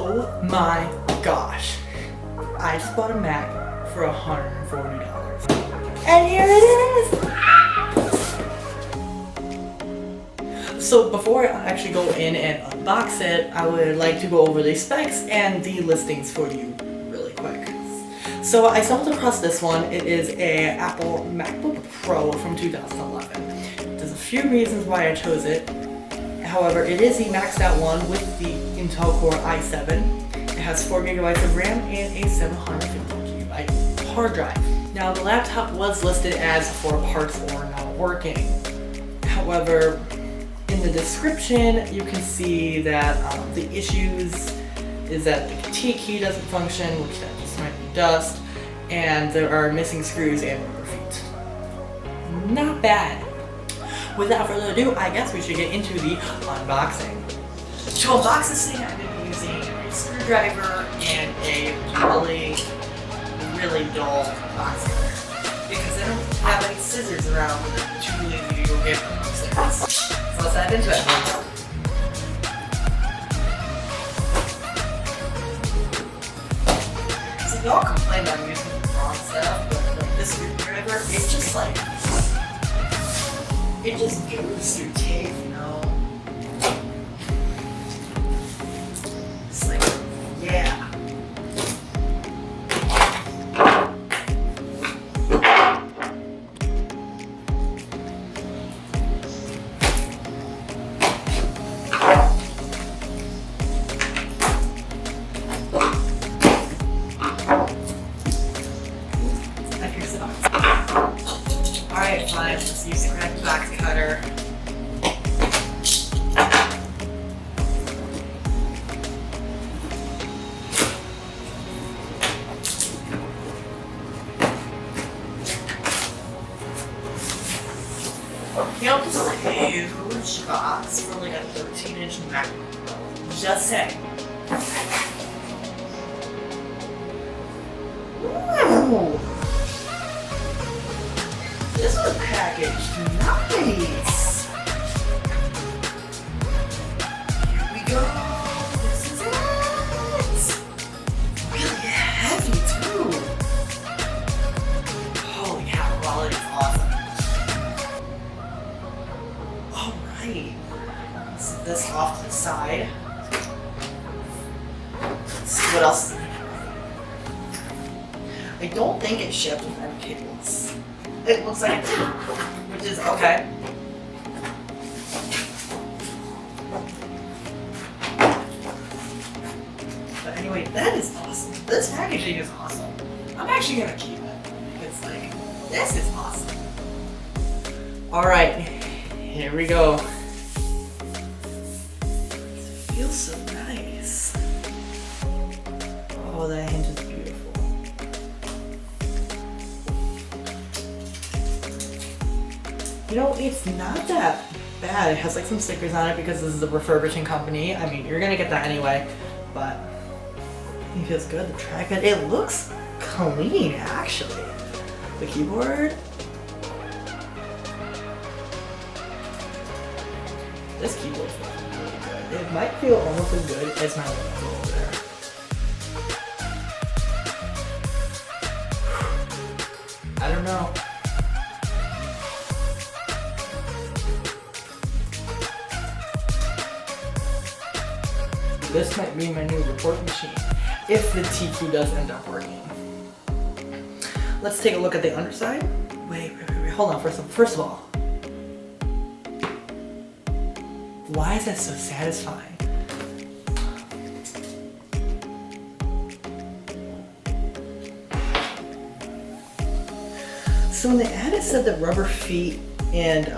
Oh my gosh. I just bought a Mac for $140. And here it is! So before I actually go in and unbox it, I would like to go over the specs and the listings for you really quick. So I stumbled across this one. It is a Apple MacBook Pro from 2011. There's a few reasons why I chose it. However, it is the maxed out one with the Intel Core i7. It has 4 gigabytes of RAM and a 750 gigabyte hard drive. Now, the laptop was listed as 4 parts or not working. However, in the description, you can see that the issues is that the T key doesn't function, which that just might be dust, and there are missing screws and rubber feet. Not bad. Without further ado, I guess we should get into the unboxing. To unbox this thing, I've been using a screwdriver and a really dull box cutter because I don't have any scissors around with it, too lazy to go get them upstairs. So let's dive into it. So y'all complain about using the wrong stuff, but like this screwdriver, it's just like it just goes through tape, you know? It's like, yeah. Alright, fine, let's use the correct box cutter. You know, this is a huge box for like a 13-inch Macbook Pro. Just saying. Ooh. This was packaged nice. Here we go. This is it. Really heavy too. Holy cow, quality is awesome. Alright. Set this off to the side. Let's see what else is in here. I don't think it shipped with any cables. It looks like it did, which is okay. But anyway, that is awesome. This packaging is awesome. I'm actually gonna keep it. It's like, this is awesome. Alright, here we go. It feels so nice. Oh, that hinge is beautiful. You know, it's not that bad. It has like some stickers on it because this is a refurbishing company. I mean, you're gonna get that anyway, but it feels good. The trackpad, it looks clean actually. The keyboard. This keyboard feels really good. It might feel almost as good as my laptop over there. I don't know. This might be my new report machine, if the TQ does end up working. Let's take a look at the underside. Wait, hold on, first of all. Why is that so satisfying? So in the ad it said that rubber feet and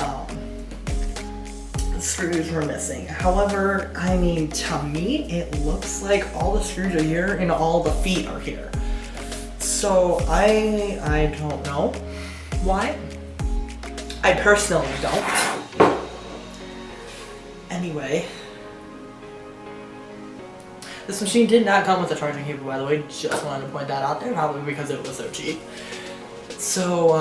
screws were missing. However, I mean, to me, it looks like all the screws are here and all the feet are here. So I don't know why. I personally don't. Anyway, this machine did not come with a charging cable, by the way. Just wanted to point that out there, probably because it was so cheap. So,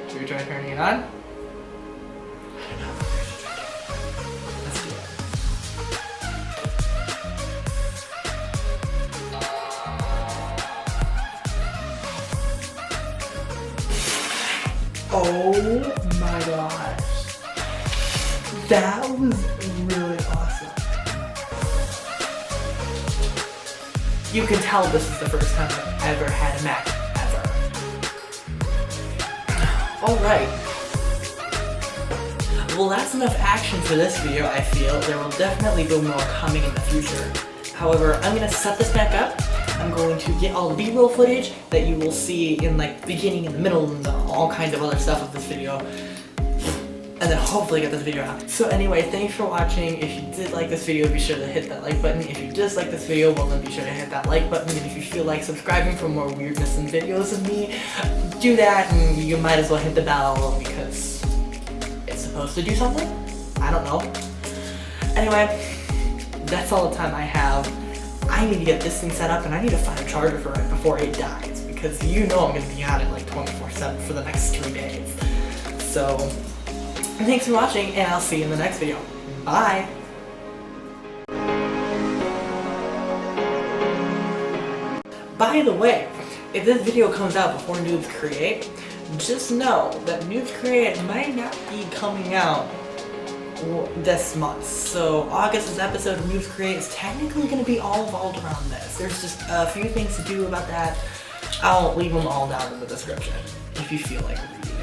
Should we try turning it on? I don't know. Let's do it. Oh my gosh. That was really awesome. You can tell this is the first time I've ever had a Mac, ever. Alright. Well, that's enough action for this video, I feel. There will definitely be more coming in the future. However, I'm going to set this back up. I'm going to get all the B-roll footage that you will see in like the beginning and the middle and all kinds of other stuff of this video. And then hopefully get this video out. So anyway, thanks for watching. If you did like this video, be sure to hit that like button. If you dislike this video, well then be sure to hit that like button. And if you feel like subscribing for more weirdness and videos of me, do that, and you might as well hit the bell because it's supposed to do something? I don't know. Anyway, that's all the time I have. I need to get this thing set up and I need to find a charger for it before it dies because you know I'm going to be on it like 24/7 for the next 3 days. So, thanks for watching and I'll see you in the next video. Bye! By the way, if this video comes out before Noobs Create, just know that Noobs Create might not be coming out this month. So August's episode of Noobs Create is technically going to be all involved around this. There's just a few things to do about that. I'll leave them all down in the description if you feel like reading.